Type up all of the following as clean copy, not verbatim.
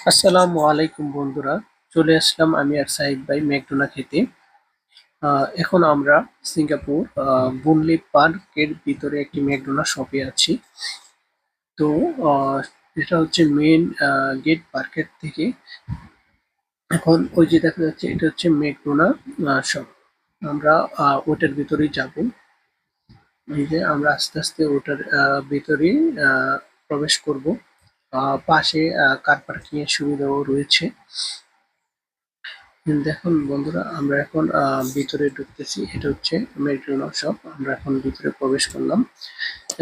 আসসালামু আলাইকুম বন্ধুরা, চলে আসলাম আমি আর সাহিদ ভাই ম্যাকডোনা খেতে। এখন আমরা সিঙ্গাপুর বুনলি পার্কের ভিতরে একটি ম্যাকডোনা শপে আছি। তো এটা হচ্ছে মেইন গেট পার্কের থেকে। এখন ওই যে দেখা যাচ্ছে এটা হচ্ছে ম্যাকডোনা শপ। আমরা ওটার ভিতরেই যাব। এই যে আমরা আস্তে আস্তে ওটার ভিতরে প্রবেশ করব। পাশে কার পার্কিং এর সুবিধাও রয়েছে। দেখুন বন্ধুরা, আমরা এখন ভিতরে ঢুকতেছি। এটা হচ্ছে ম্যাকডোনা শপ। আমরা এখন ভিতরে প্রবেশ করলাম।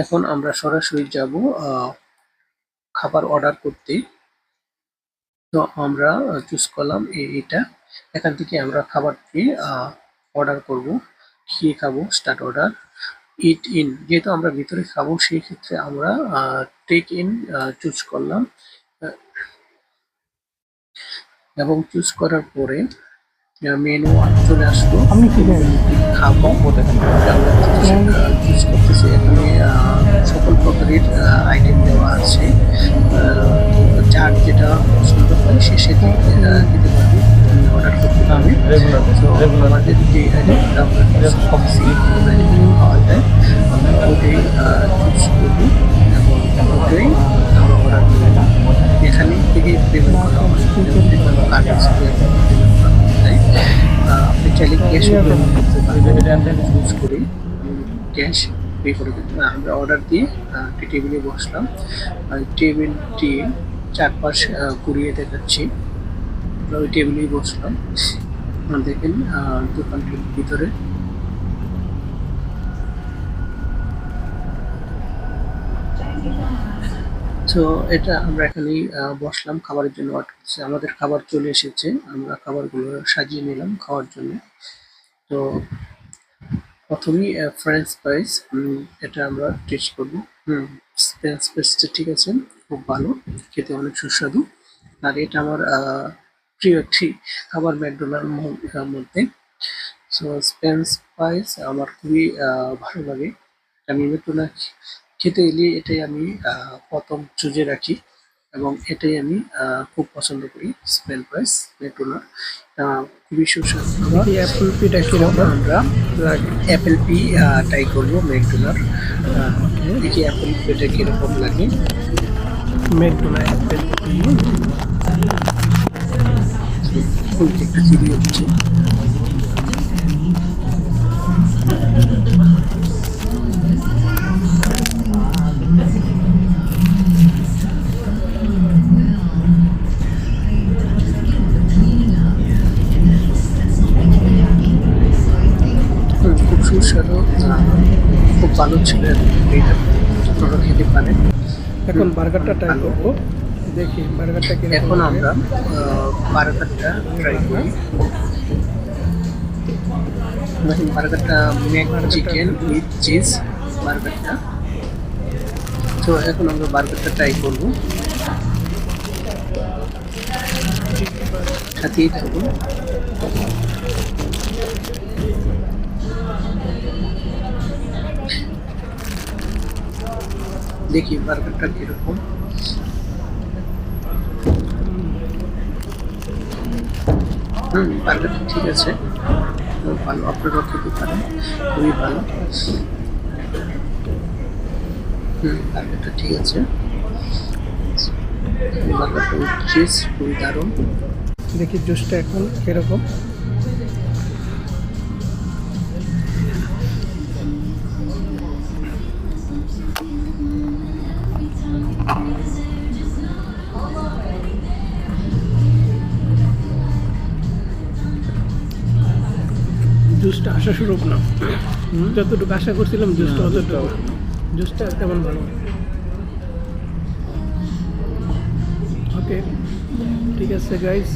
এখন আমরা সরাসরি যাব খাবার অর্ডার করতে। তো আমরা চুজ করলাম এটা। এখান থেকে আমরা খাবারটি অর্ডার করব। কি খাবো? Start order, it in. যেহেতু আমরা ভিতরে খাবো সেই ক্ষেত্রে আমরা টেক ইন চুজ করলাম এবং চুজ করার পরে মেনু চলে আসলো। আপনি কি দেন? খাবো চুজ করতেছি। এখানে সকল প্রকারের আইটেম দেওয়া আছে। যার যেটা পছন্দ হয় সে সেটি দিতে পারবে, অর্ডার করতে পারবে। তো আমাদের যে আইটেমটা আমরা পাওয়া যায় আমরা ওটাই চুজ করবো এবং ওটাই আমরা অর্ডার করবো। এখানে থেকে পেমেন্ট করা হয়, কার্ড পেমেন্ট করা যায়। আপনি চাইলে ক্যাশ পেমেন্ট করতে পারবেন। চুজ করে ক্যাশ পে করে দিতে হবে। আমরা অর্ডার দিয়ে টেবিলে বসলাম। টেবিলটি চারপাশ ঘুরিয়ে দেখাচ্ছি। আমরা ওই টেবিলেই বসলাম। দেখেন দোকানটির ভিতরে তো এটা আমরা এখানেই বসলাম, খাবারের জন্য অর্ডার করছি। আমাদের খাবার চলে এসেছে, আমরা খাবারগুলো সাজিয়ে নিলাম খাওয়ার জন্য। তো প্রথমেই ফ্রেঞ্চ ফ্রাইস, এটা আমরা টেস্ট করবো। ফ্রেঞ্চ ফ্রাইসটা ঠিক আছে, খুব ভালো, খেতে অনেক সুস্বাদু। আর এটা আমার প্রিয় একটি খাবার ম্যাকডোনাল্ড মধ্যে। সো ফ্রেঞ্চ ফ্রাইস আমার খুবই ভালো লাগে। আমি ম্যাকডোনা খেতে এলে এটাই আমি প্রথম চুজে রাখি এবং এটাই আমি খুব পছন্দ করি। ফ্রেঞ্চ ফ্রাইস ম্যাকডোনাল্ড খুবই সুস্বাদু খাবার। অ্যাপল পিটা এখন কিরকম আমরা লাগে? অ্যাপেল পি ট্রাই করবো ম্যাকডোনাল্ড। দেখি অ্যাপেল পিটা কিরকম লাগে। McDonagh Apple P. একটা চিড়ি হচ্ছে। খুব সুস্বাদু, খুব ভালো ছিল। এটা আপনারা খেতে পারেন। এখন বার্গারটা ট্রাই করবো, দেখি বার্গারটা কিরকম এখন লাগে। আমরা বার্গারটা ট্রাই করি। দেখুন বার্গারটা ম্যাক চিকেন উইথ চিজ বার্গারটা। তো এখন আমরা বার্গারটা ট্রাই করব, সাথেই থাকুন। দেখি বার্গারটা কিরকম। বার্গারটা ঠিক আছে, খুব ভালো, আপনারাও খেতে পারেন, খুবই ভালো। বার্গারটা ঠিক আছে, বার্গারটা উইথ চিজ খুবই দারুণ। দেখি জুসটা এখন কিরকম। জুসটা আশা স্বরূপ না, যতটুকু আশা করছিলাম জুসটা অতটুকু। জুসটা তেমন ভালো। ওকে, ঠিক আছে গাইস।